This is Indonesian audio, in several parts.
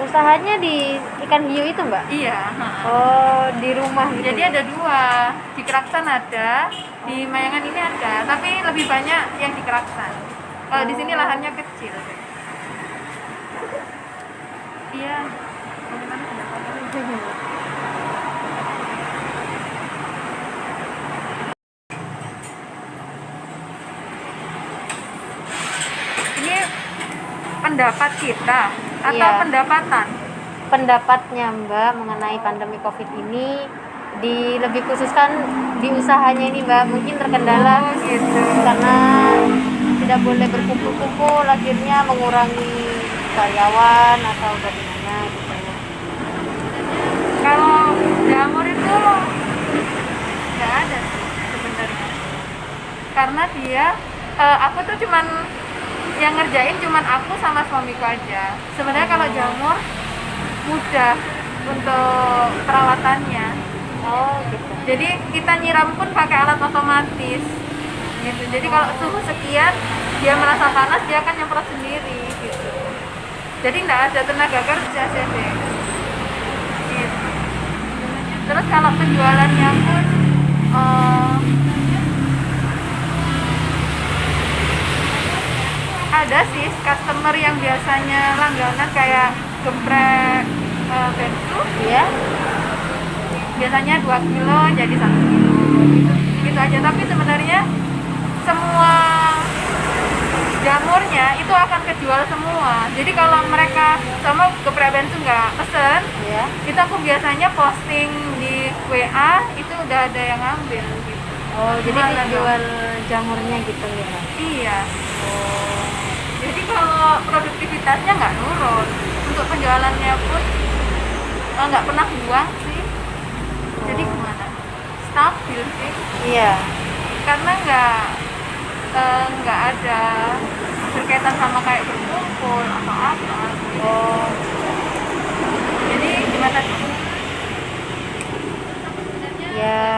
usahanya di ikan hiu itu Mbak? Iya. Oh, di rumah gitu. Jadi ada dua, di Keraksan ada, di Mayangan ini ada, tapi lebih banyak yang di Keraksan. Kalau di sini lahannya kecil. Iya. Bagaimana pendapatnya? Ini pendapat kita atau Iya. pendapatan? Pendapatnya Mbak mengenai pandemi COVID ini, lebih khususkan di usahanya ini Mbak, mungkin terkendala gitu. karena tidak boleh berkumpul-kumpul, akhirnya mengurangi karyawan atau bagaimana gitu. Kalau jamur itu nggak ada sih sebenarnya, karena dia aku tuh cuman yang ngerjain cuman aku sama suamiku aja. Sebenarnya kalau jamur mudah untuk perawatannya. Oh gitu. Jadi kita nyiram pun pakai alat otomatis gitu. Jadi kalau suhu sekian dia merasa panas, dia akan nyemprot sendiri gitu. Jadi nggak ada tenaga kerja sih gitu. Terus kalau penjualannya pun ada sih customer yang biasanya langganan kayak geprek bensu Iya. biasanya 2 kilo jadi 1 kilo gitu aja. Tapi sebenarnya semua jamurnya itu akan kejual semua. Jadi kalau mereka sama geprek bensu nggak pesen, Iya. itu aku biasanya posting di WA, itu udah ada yang ngambil gitu. Oh, jadi Malah dijual jamurnya gitu ya Mbak? Iya. Jadi kalau produktivitasnya nggak nurun, untuk penjualannya pun nggak pernah buang sih. Jadi gimana? Stabil sih. Iya. Karena nggak ada berkaitan sama kayak berkumpul atau apa. Oh. Jadi gimana? Ya.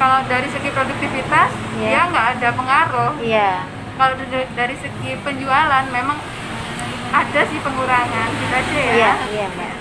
Kalau dari segi produktivitas, Iya. dia nggak ada pengaruh. Iya. Kalau dari segi penjualan, memang ada sih pengurangan, gitu aja ya. Iya, iya Mbak.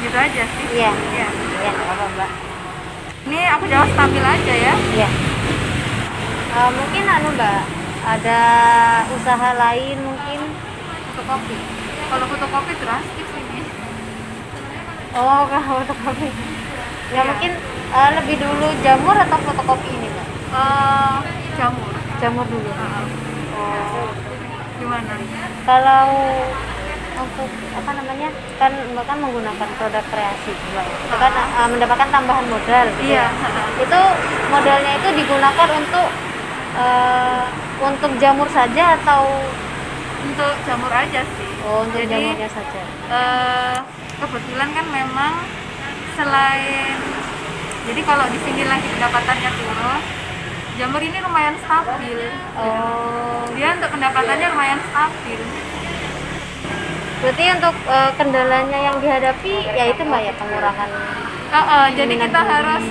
Gitu aja sih. Iya. Iya. Iya, nggak apa-apa Mbak. Ini aku jawab stabil aja ya. Iya. Mungkin Mbak, ada usaha lain mungkin? Fotokopi. Kalau fotokopi drastis ini. Oh, kalau fotokopi. Ya Iya. mungkin lebih dulu jamur atau fotokopi ini Mbak? Jamur. Jamur dulu. Oh. Gimana? Kalau untuk apa namanya, kan Mbak kan menggunakan produk kreasi Mbak. Itu kan mendapatkan tambahan modal gitu. Iya. Itu modalnya itu digunakan untuk jamur saja atau Untuk jamur aja sih. untuk Jadi, jamurnya saja? kebetulan kan memang selain, jadi kalau di sini lagi pendapatannya turun, jamur ini lumayan stabil. Oh. Dia untuk pendapatannya lumayan stabil. Berarti untuk kendalanya yang dihadapi ya itu Mbak ya, pengurangan. Jadi minat kita beli. harus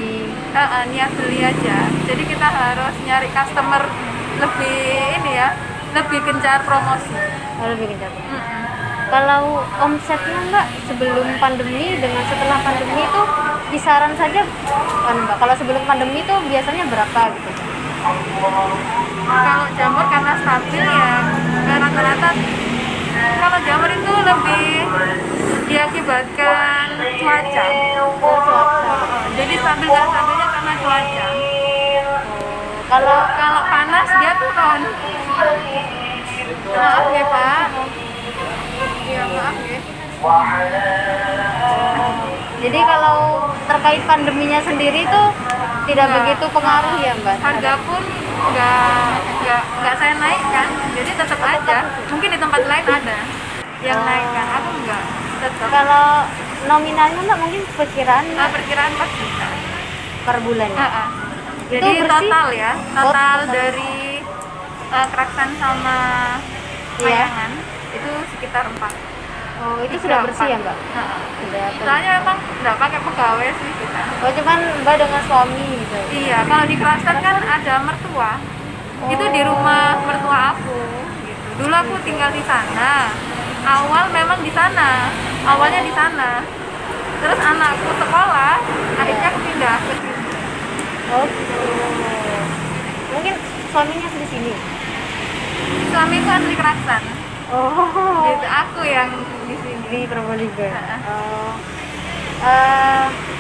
niat beli aja. Jadi kita harus nyari customer lebih ini ya, lebih gencar promosi. lebih kencang. Kalau omsetnya Mbak sebelum pandemi dengan setelah pandemi itu kisaran saja Mbak, kalau sebelum pandemi itu biasanya berapa gitu? Kalau jamur karena stabil ya rata-rata. Kalau jamur itu lebih diakibatkan cuaca. Jadi stabil nggak stabilnya karena cuaca. Kalau panas dia turun. Maaf ya Pak. Iya maaf ya. Jadi kalau terkait pandeminya sendiri itu tidak begitu pengaruh ya Mbak? Harga pun nggak saya naikkan, jadi tetap aja. Mungkin di tempat lain ada yang naikkan, aku enggak. Tetap. Kalau nominalnya Mbak mungkin perkiraan Perkiraan 4 juta per bulan ya? Jadi bersih? total ya, total total. dari keraksan sama layangan itu sekitar 4. Oh itu sudah bersih ya Mbak? Sudah. Soalnya emang nggak pakai pegawai sih kita. Oh cuman Mbak dengan suami gitu? Iya, kalau di Klaster kan ada mertua. Itu di rumah mertua aku. Gitu. Dulu aku tinggal di sana. Awal memang di sana. Awalnya di sana. Terus anakku sekolah, akhirnya aku pindah ke sini. Oh gitu. Mungkin suaminya di sini? Suamiku asli Keraksan. Oh. Gitu, aku yang di sini. Di Probolinggo.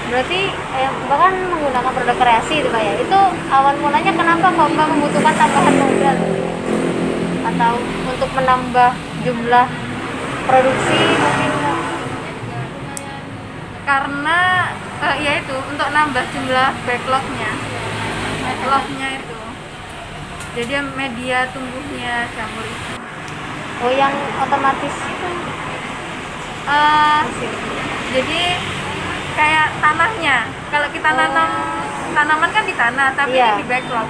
Berarti Mbak kan menggunakan produk kreasi itu Mbak ya. Itu awal mulanya kenapa kok Mbak membutuhkan tambahan modal? Atau untuk menambah jumlah produksi mungkin? Karena ya itu untuk nambah jumlah backlognya itu. Jadi media tumbuhnya jamur itu. Oh yang otomatis itu? Jadi kayak tanahnya. Kalau kita nanam tanaman kan di tanah, tapi Iya. ini di backlog.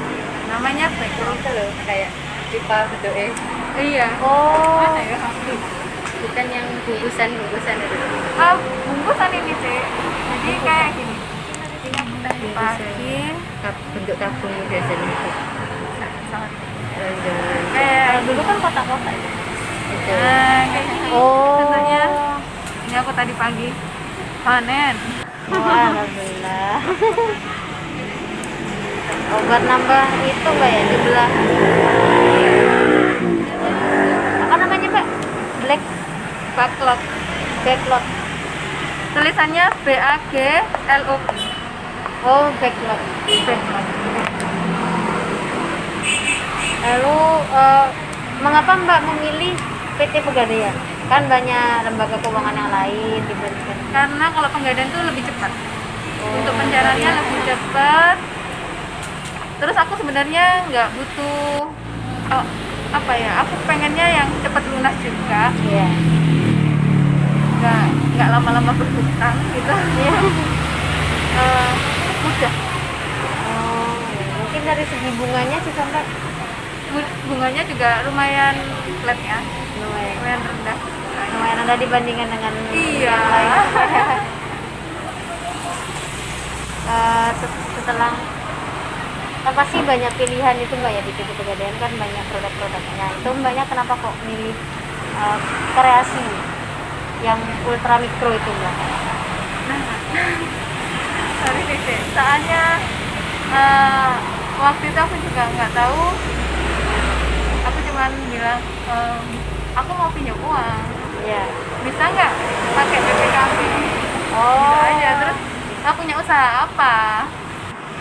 Namanya backlog. Itu loh kayak pipa bentuknya. Iya. Oh. Mana ya? Bukan yang bungkusan itu. Bungkusan ini sih. Jadi kayak gini. Pagi. Bentuk tabung biasanya. Kayak dulu kan kotak-kotak. Itu. Nah, kayak gini. Oh. Contohnya. Ini aku tadi pagi panen. Oh, alhamdulillah. Oh, buat nambah itu Mbak ya jumlah. Apa namanya Mbak? Backlog. Backlog. Tulisannya BAGLOG. Oh, backlog. Backlog. Lalu mengapa Mbak memilih PT Pegadaian? Kan banyak lembaga keuangan yang lain dibandingkan. Karena kalau Pegadaian itu lebih cepat. Untuk pencairannya lebih cepat. Terus aku sebenarnya nggak butuh apa ya? Aku pengennya yang cepat lunas juga. Iya. Nggak lama-lama berhutang gitu. Iya. Mudah. Oh, ya. Mungkin dari segi bunganya sih sampai Bunganya juga lumayan flat ya. lumayan, Lumayan rendah. lumayan ada dibandingkan dengan Iya. yang lain. Setelah apa sih banyak pilihan itu Mbak ya di PT Pegadaian kan banyak produk-produknya. Itu Mbaknya kenapa kok milih kreasi yang ultra mikro itu Mbak? Sorry Tete, soalnya waktu itu aku juga nggak tahu. Aku cuman bilang aku mau pinjam uang, Iya. bisa nggak pakai BPKB? Oh. Gitu aja. Terus aku punya usaha apa?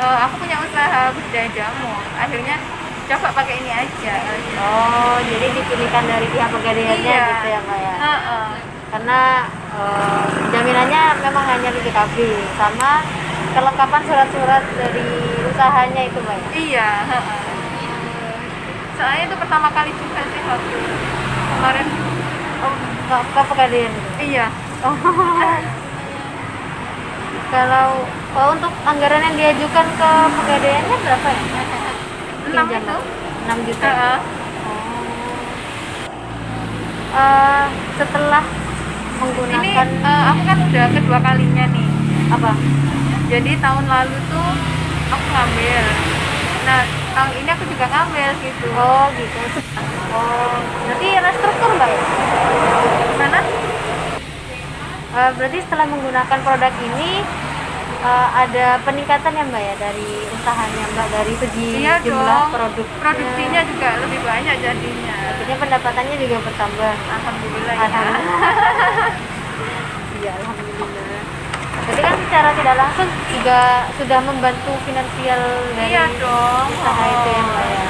Aku punya usaha budidaya jamur. Akhirnya coba pakai ini aja. Oh, jadi dipilihkan dari pihak Pegadaiannya Iya. gitu ya Mbak ya? Heeh. Karena jaminannya memang hanya BPKB sama kelengkapan surat-surat dari usahanya itu Mbak ya? Iya. Heeh. Soalnya itu pertama kali juga sih waktu kemarin. Oh, ke Pegadaian gitu? Iya. Oh. Kalau untuk anggaran yang diajukan ke Pegadaiannya berapa ya? 6 itu. 6 juta. Heeh. Setelah Ini menggunakan aku kan udah kedua kalinya nih. apa? Jadi tahun lalu tuh aku ngambil. Nah, tahun ini aku juga ngambil gitu. Oh gitu. Oh, berarti restruktur Mbak ya? Gimana? Berarti setelah menggunakan produk ini ada peningkatan ya Mbak ya dari usahanya Mbak dari segi Iya jumlah dong, produk. produksinya juga lebih banyak jadinya. Akhirnya pendapatannya juga bertambah. Alhamdulillah ya. Iya, alhamdulillah. Berarti kan secara tidak langsung juga sudah membantu finansial dari Iya dong. usaha itu ya Mbak ya.